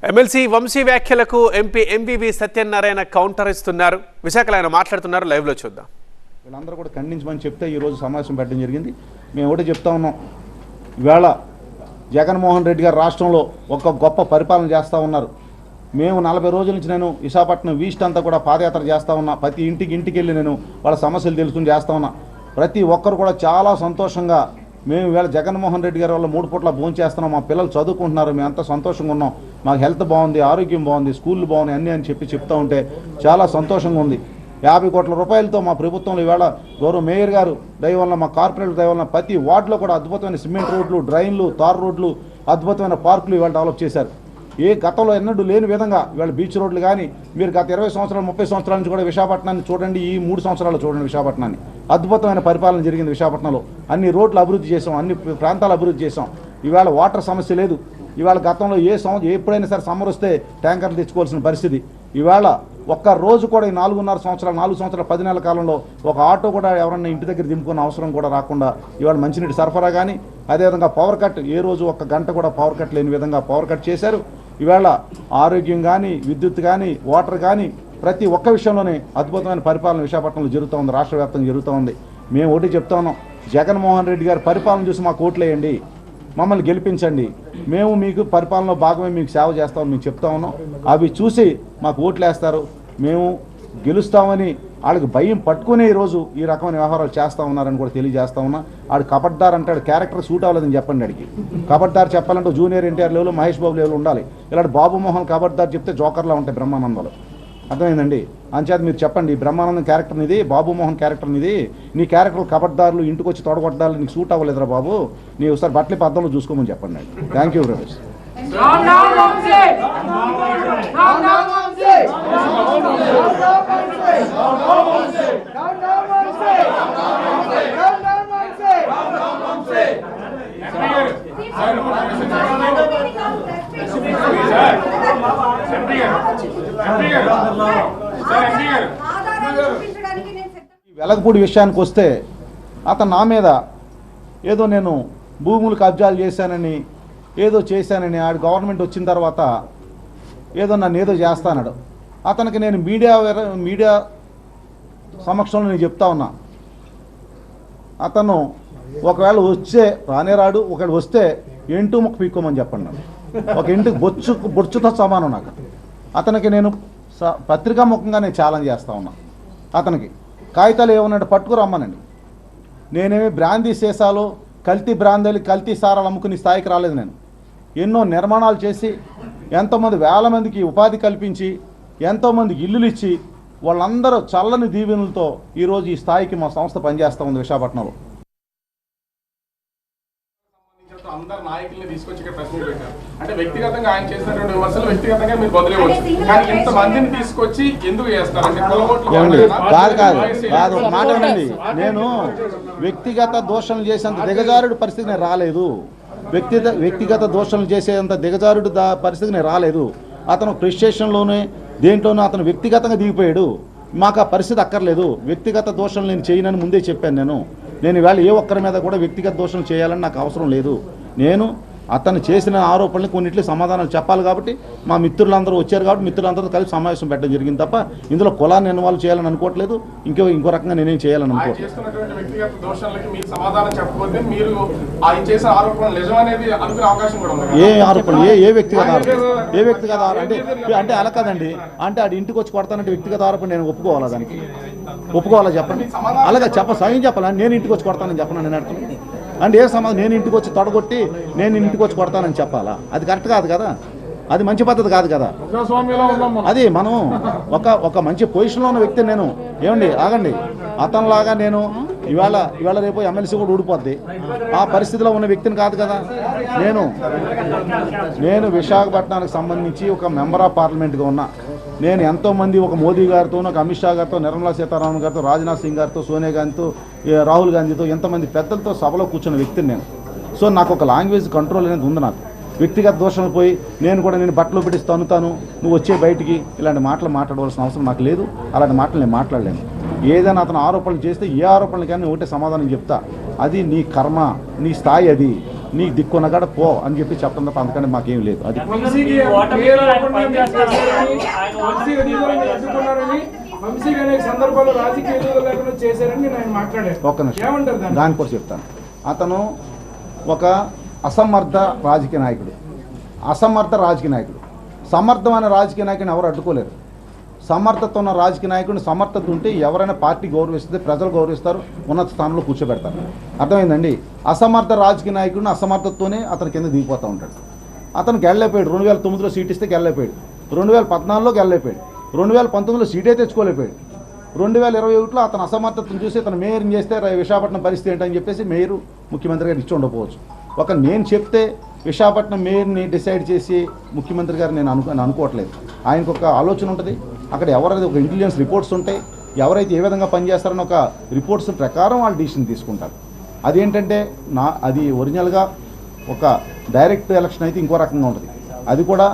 MLC Vamsi వ్యాఖ్యలకు MP MBV Satyanarayana counter ఇస్తున్నారు. విశాఖలో ఆయన మాట్లాడుతున్నారు. లైవ్లో చూద్దాం. వీళ్ళందరూ కూడా ఖండించమని చెప్తే ఈరోజు సమావేశం పెట్టడం జరిగింది. మేము ఒకటి చెప్తా ఉన్నాం, ఈవేళ జగన్మోహన్ రెడ్డి గారు రాష్ట్రంలో ఒక గొప్ప పరిపాలన చేస్తూ ఉన్నారు. మేము 40 రోజుల నుంచి నేను విశాఖపట్నం ఈస్ట్ అంతా కూడా పాదయాత్ర చేస్తూ ఉన్నా. ప్రతి ఇంటికి వెళ్ళి నేను వాళ్ళ సమస్యలు తెలుసుకుని చేస్తూ ఉన్నా. ప్రతి ఒక్కరు కూడా చాలా సంతోషంగా మేము ఈవేళ జగన్మోహన్ రెడ్డి గారి వల్ల 3 పూట్ల భోజనం చేస్తున్నాం, మా పిల్లలు చదువుకుంటున్నారు, మేము అంతా సంతోషంగా ఉన్నాం, మాకు హెల్త్ బాగుంది, ఆరోగ్యం బాగుంది, స్కూళ్ళు బాగున్నాయి అన్నీ అని చెప్తూ ఉంటే చాలా సంతోషంగా ఉంది. 50 కోట్ల రూపాయలతో మా ప్రభుత్వంలో ఈవేళ గౌరవ మేయర్ గారు దయ వల్ల, మా కార్పొరేటర్ దయ వల్ల ప్రతి వార్డులో కూడా అద్భుతమైన సిమెంట్ రోడ్లు, డ్రైన్లు, తార్ రోడ్లు, అద్భుతమైన పార్కులు ఇవాళ డెవలప్ చేశారు. ఏ గతంలో ఎన్నడూ లేని విధంగా ఇవాళ బీచ్ రోడ్లు కానీ మీరు గత 20 సంవత్సరాలు 30 సంవత్సరాల నుంచి కూడా విశాఖపట్నాన్ని చూడండి, ఈ 3 సంవత్సరాలు చూడండి విశాఖపట్నాన్ని. అద్భుతమైన పరిపాలన జరిగింది విశాఖపట్నంలో. అన్ని రోడ్లు అభివృద్ధి చేసాం, అన్ని ప్రాంతాలు అభివృద్ధి చేసాం. ఇవాళ వాటర్ సమస్య లేదు. ఇవాళ గతంలో ఎప్పుడైనా సరే సమ్మర్ వస్తే ట్యాంకర్లు తెచ్చుకోవాల్సిన పరిస్థితి. ఇవాళ ఒక్క రోజు కూడా ఈ 4 సంవత్సరాల 10 నెలల కాలంలో ఒక ఆటో కూడా ఎవరన్నా ఇంటి దగ్గర దింపుకున్న అవసరం కూడా రాకుండా ఇవాళ మంచినీటి సరఫరా కానీ, అదేవిధంగా పవర్ కట్, ఏ రోజు ఒక్క గంట కూడా పవర్ కట్ లేని విధంగా పవర్ కట్ చేశారు. ఇవాళ ఆరోగ్యం కానీ, విద్యుత్ కానీ, వాటర్ కానీ ప్రతి ఒక్క విషయంలోనే అద్భుతమైన పరిపాలన విశాఖపట్నంలో జరుగుతూ ఉంది, రాష్ట్ర వ్యాప్తంగా జరుగుతూ ఉంది. మేము ఒకటి చెప్తా ఉన్నాం, జగన్మోహన్ రెడ్డి గారి పరిపాలన చూసి మాకు ఓట్లేయండి, మమ్మల్ని గెలిపించండి, మేము మీకు పరిపాలనలో భాగమే మీకు సేవ చేస్తామని మేము చెప్తా ఉన్నాం. అవి చూసి మాకు ఓట్లేస్తారు, మేము గెలుస్తామని వాళ్ళకి భయం పట్టుకునే ఈరోజు ఈ రకమైన వ్యవహారాలు చేస్తూ ఉన్నారని కూడా తెలియజేస్తా ఉన్నా. ఆడు కబడ్దార్ అంటాడు, క్యారెక్టర్ సూట్ అవ్వలేదని చెప్పండి. అడిగి కబడ్దార్ చెప్పాలంటే junior NTR level, Mahesh Babu level ఉండాలి. ఇలాంటి బాబు మోహన్ కబడ్దార్ చెప్తే జోకర్లా ఉంటాయి బ్రహ్మానందాలు. అర్థమైందండి? అంచేత మీరు చెప్పండి, బ్రహ్మానందం క్యారెక్టర్ ఇది, బాబు మోహన్ క్యారెక్టర్ ఇది, నీ క్యారెక్టర్ కబడ్దారులు ఇంటికి వచ్చి తొడగొట్టాలి, నీకు సూట్ అవ్వలేదురా బాబు, నీ ఒకసారి బట్టలు పద్ధతులు చూసుకోమని చెప్పండి. Thank you very much. Velagapudi విషయానికి వస్తే అతను నా మీద ఏదో నేను భూములు కబ్జాలు చేశానని, ఏదో చేశానని, ఆడు గవర్నమెంట్ వచ్చిన తర్వాత ఏదో నన్ను ఏదో చేస్తానడు. అతనికి నేను మీడియా సమక్షంలో నేను చెప్తా ఉన్నా, అతను ఒకవేళ రాడు, ఒకవేళ వస్తే ఎంటూ ముక్క పీక్కోమని చెప్పండి. ఒక ఇంటికి బొచ్చుతో సమానం నాకు. అతనికి నేను పత్రికా ముఖంగా నేను ఛాలెంజ్ చేస్తా ఉన్నా. అతనికి కాగితాలు ఏమన్నాడు పట్టుకురమ్మనండి. నేనేమి బ్రాందీ సీసాలు, కల్తీ బ్రాందీలు, కల్తీ సారాలు అమ్ముకుని స్థాయికి రాలేదు. నేను ఎన్నో నిర్మాణాలు చేసి ఎంతోమంది వేల మందికి ఉపాధి కల్పించి, ఎంతోమందికి ఇల్లులు ఇచ్చి, వాళ్ళందరూ చల్లని దీవెనలతో ఈరోజు ఈ స్థాయికి మా సంస్థ పనిచేస్తూ ఉంది విశాఖపట్నంలో. అందరు నాయకుల్ని తీసుకొచ్చి ఇక్కడ ప్రశ్న పెట్టారు. అంటే వ్యక్తిగతంగా ఆయన చేసినటువంటి విమర్శలు వ్యక్తిగతంగా మీరు బదిలేవచ్చు, కానీ ఇంత మందిని తీసుకొచ్చి ఎందుకు చేస్తారు? కాదు ఒక మాట అండి, నేను వ్యక్తిగత దోషణలు చేసేంత దిగజారుడు పరిస్థితికి నేను రాలేదు. వ్యక్తిగత దోషణలు చేసేంత దిగజారుడు పరిస్థితికి నేను రాలేదు. అతను ప్రెస్టేషన్లోనే దేంట్లోనూ అతను వ్యక్తిగతంగా దిగిపోయాడు. మాకు ఆ పరిస్థితి అక్కర్లేదు. వ్యక్తిగత దోషణలు నేను చేయనని ముందే చెప్పాను. నేను ఇవాళ ఏ ఒక్కరి మీద కూడా వ్యక్తిగత దోషం చేయాలని నాకు అవసరం లేదు. నేను అతను చేసిన ఆరోపణలు కొన్నిట్లు సమాధానాలు చెప్పాలి కాబట్టి మా మిత్రులందరూ వచ్చారు కాబట్టి మిత్రులందరూ కలిసి సమావేశం పెట్టడం జరిగింది తప్ప ఇందులో కులాన్ని ఇన్వాల్వ్ చేయాలని అనుకోవట్లేదు. ఇంకో రకంగా నేనేం చేయాలని అనుకోవట్లేదు. ఏ ఆరోపణ ఏ వ్యక్తిగత ఆరోపణ అంటే అలా కాదండి. అంటే ఆడి ఇంటికి వచ్చి కొడతానంటే వ్యక్తిగత ఆరోపణ నేను ఒప్పుకోవాలా? దానికి ఒప్పుకోవాలా చెప్పండి? అలాగే స్వయం చెప్పాలని నేను ఇంటికి వచ్చి కొడతానని చెప్పను. నేను అడుగుతున్నాను అంటే ఏ సమాధానం? నేను ఇంటికి వచ్చి తొడగొట్టి నేను ఇంటికి వచ్చి కొడతానని చెప్పాలా? అది కరెక్ట్ కాదు కదా, అది మంచి పద్ధతి కాదు కదా. అది మనం ఒక మంచి పొజిషన్లో ఉన్న వ్యక్తి నేను. ఏమండి ఆగండి, అతనిలాగా నేను ఇవాళ రేపు ఎమ్మెల్సీ కూడా ఊడిపోద్ది, ఆ పరిస్థితిలో ఉన్న వ్యక్తిని కాదు కదా నేను. విశాఖపట్నానికి సంబంధించి ఒక మెంబర్ ఆఫ్ పార్లమెంట్గా ఉన్నా. నేను ఎంతోమంది, ఒక మోదీ గారితో, ఒక అమిత్ షా గారితో, నిర్మలా సీతారామన్ గారితో, రాజ్నాథ్ సింగ్ గారితో, సోనియా గాంధీతో, రాహుల్ గాంధీతో, ఎంతమంది పెద్దలతో సభలో కూర్చున్న వ్యక్తిని నేను. సో నాకు ఒక లాంగ్వేజ్ కంట్రోల్ అనేది ఉంది. నాకు వ్యక్తిగత దోషాలు పోయి నేను బట్టలు పెట్టి తన్నుతాను, నువ్వు వచ్చే బయటికి, ఇలాంటి మాటలు మాట్లాడవలసిన అవసరం నాకు లేదు. అలాంటి మాటలు నేను మాట్లాడలేను. ఏదైనా అతను ఆరోపణలు చేస్తే ఏ ఆరోపణలు కానీ ఒకటే సమాధానం చెప్తా, అది నీ కర్మ, నీ స్థాయి అది. నీకు దిక్కున్న కాడ పో అని చెప్పి చెప్పడం తప్ప అందుకని మాకేం లేదు. అది వంశీకి పేరు అపమానం చేస్తారని, వంశీ ఎదుగుదలని అడ్డుకున్నారని, వంశీకి అనేక సందర్భాల్లో రాజకీయ ఎదుగుదల లేకుండా చేశారని నేను ఆయన మాట్లాడారు. ఒక్క నిమిషం ఏమంటారు దాన్ని? దాని కూడా చెప్తాను. అతను ఒక అసమర్థ రాజకీయ నాయకుడు, సమర్థమైన రాజకీయ నాయకుడిని ఎవరు అడ్డుకోలేరు. సమర్థత ఉన్న రాజకీయ నాయకుడిని సమర్థత ఉంటే ఎవరైనా పార్టీ గౌరవిస్తే ప్రజలు గౌరవిస్తారు, ఉన్నత స్థానంలో కూర్చోబెడతారు. అర్థమైందండి. అసమర్థ రాజకీయ నాయకుడిని అసమర్థతతోనే అతని కింద దిగిపోతూ ఉంటాడు. అతను గెలలేకపోయాడు. 2009లో సీట్ ఇస్తే గెలలేకపోయాడు, 2014లో గెలలేకపోయాడు, 2019లో సీటే తెచ్చుకోలేకపోయాడు, 2021లో అతను అసమర్థతను చూసి అతను మేయర్ని చేస్తే విశాఖపట్నం పరిస్థితి ఏంటని చెప్పేసి మేయరు ముఖ్యమంత్రి గారు ఇచ్చి ఉండకపోవచ్చు. నేను చెప్తే విశాఖపట్నం మేయర్ని డిసైడ్ చేసి ముఖ్యమంత్రి గారు నేను అనుకోవట్లేదు. ఆయనకు ఒక ఆలోచన ఉంటుంది. అక్కడ ఎవరైతే ఒక ఇంటెలిజెన్స్ రిపోర్ట్స్ ఉంటాయి, ఎవరైతే ఏ విధంగా పనిచేస్తారని ఒక రిపోర్ట్స్ ప్రకారం వాళ్ళు డిసిషన్ తీసుకుంటారు. అదేంటంటే అది ఒరిజినల్గా ఒక డైరెక్ట్ ఎలక్షన్ అయితే ఇంకో రకంగా ఉంటుంది. అది కూడా